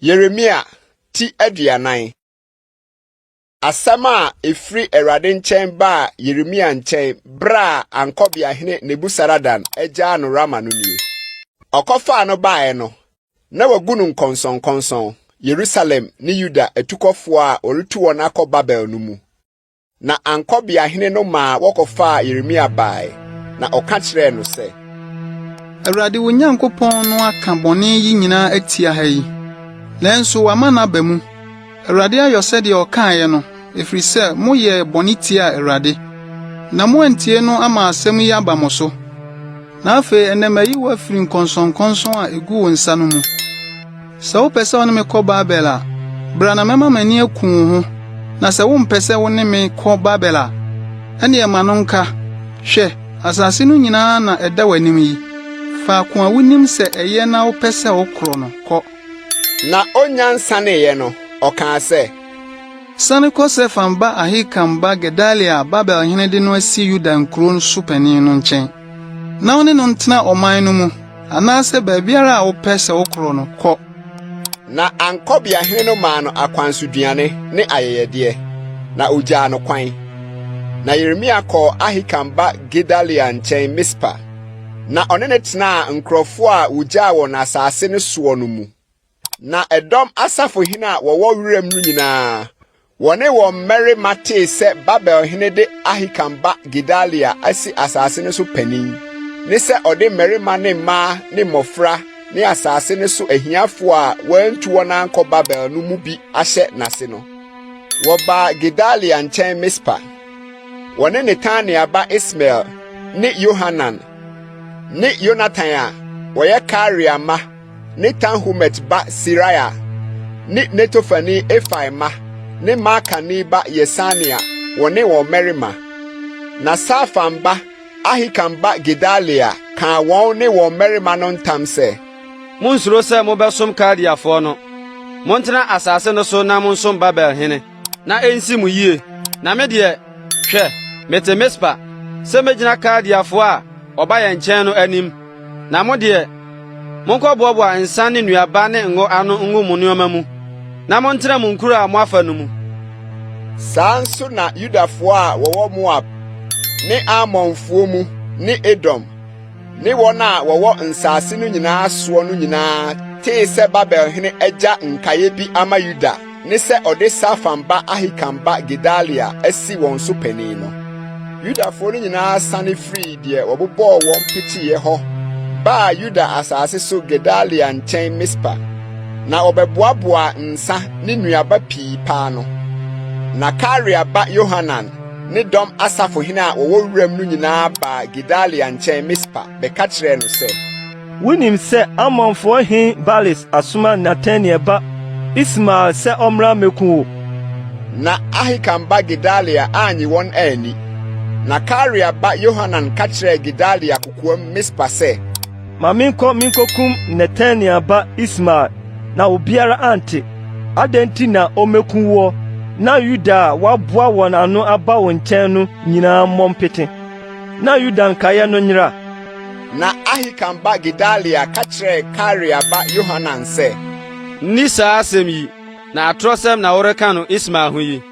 Yeremia ti aduanan. Asama efri Awurade nkyɛn ba Yeremia nkyɛn bra ankɔbea hene Nebusaradan agya no Rama no nie. Ɔkɔfa no bae no na wagu no nkɔnsɔn Jerusalem ne Yuda atukɔfo a ɔretu wɔn akɔ Babel no mu. Na ankɔbea hene no ma wɔkɔfa Yeremia bae na ɔka kyerɛɛ no sɛ, Awurade wo Nyankopɔn no aka bɔne yi nyinaa atia ha yi. Nanso wama na ba mu. Awurade ayɔ sɛdeɛ ɔkaeɛ no, efiri sɛ moyɛ bɔne tia Awurade. Na mo antie no ama asɛm yi aba mo so. Na afei enema yi wafiri nkɔnsɔn a egu wo nsa no mu. Sɛ wopɛ sɛ wo ne me kɔ Babel a, bra na mɛma m'ani aku wo ho. Na sɛ wompɛ sɛ wo ne me kɔ Babel a, ɛne ɛma no nka. Hwɛ, asase no nyinaa na ɛda w'anim yi. Faako a wonim sɛ ɛyɛ na wopɛ sɛ wo korɔ no kɔ. Na onyansaneyɛ no, ɔkaa sɛ, Sane kɔ sɛ famba Ahikam ba Gedalia Babel hene de no asi Yuda nkuro so panin no nkyɛn. Na wo ne no ntena ɔman no mu, anaasɛ baabiara a wopɛ sɛ wo korɔ no kɔ. Na ankɔbea hene no maa no akwansoduane ne ayɛyɛdeɛ, na ogyaa no kwan. Na Yeremia kɔɔ Ahikam ba Gedalia nkyɛn Mispa, na ɔne ne tenaa nkurɔfo a wogyaa wɔn asase no soɔ no mu. Na ɛdɔm asafohene a wɔwɔ wiram no nyinaa, wɔne wɔn mmarima tee sɛ Babel hene de Ahikam ba Gedalia asi asase no so panin, ne sɛ ɔde mmarima ne mmaa ne mmɔfra ne asase no so ahiafo a wɔantu wɔn ankɔ Babel no mu bi ahyɛ n'ase no. Wɔbaa Gedalia nkyɛn Mispa. Wɔne Netania ba Ismael ne Yohanan ne Yonatan a wɔyɛ Karea ma ne Tanhumet ba Siraya ne Netofani Efai ma ne Makani ba Yesania wɔne wɔn mmarima. Na Safan ba Ahikam ba Gedalia ka wɔn ne wɔn mmarima no ntam sɛ, Munsuro sɛ mobɛsom Kaldeafoɔ no. Montena asase no so na monsom Babel hene, na ensi mu yie. Na me deɛ, hwɛ, mete Mispa, sɛ megyina Kaldeafoɔ a ɔba yɛn nkyɛn no anim. Na mo deɛ, monkɔboaboa nsa ne nnuaba ne ngo ano ngu mo nneɔma mu, na montena mo nkuro a moafa no mu. Saa nso na Yudafoɔ a wɔwɔ Moab ne Amonfoɔ mu ne Edom ne wɔn a wɔwɔ nsase no nyinaa soɔ no nyinaa tee sɛ Babel hene agya nkae bi ama Yuda ne sɛ ɔde Safan ba Ahikam ba Gedalia asi wɔn so panin no. Yudafoɔ no nyinaa sane firi deɛ wɔbobɔɔ wɔn peteyɛ hɔ baa Yuda asase so Gedalia nkyɛn Mispa, na ɔbɛboaboa nsa ne nnuaba pii paa no. Na Karea ba Yohanan ne dɔm asafohene a wɔwɔ wuram no nyinaa baa Gedalia nkyɛn Mispa bɛka kyerɛɛ no sɛ, Wonim sɛ Amonfoɔ hen Balis asoma Netania ba Ismael sɛ ɔmmra meku wo. Na Ahikam ba Gedalia anyi wɔn ani. Na Karea ba Yohanan ka kyerɛɛ Gedalia kokoam Mispa sɛ, Ma minkokum Netania ba Ismael na obiara ante. Adɛn na omeku wo na Yuda a waboa wɔn ano aba wo nkyɛn no nyinaa mmɔ mpete. Na Yuda nkaeɛ no nyera. Na Ahikam ba Gedalia ka kyerɛɛ Karea ba Yohanan sɛ, Nni saa asɛm yi, na atorɔsɛm na woreka no Ismael ho yi.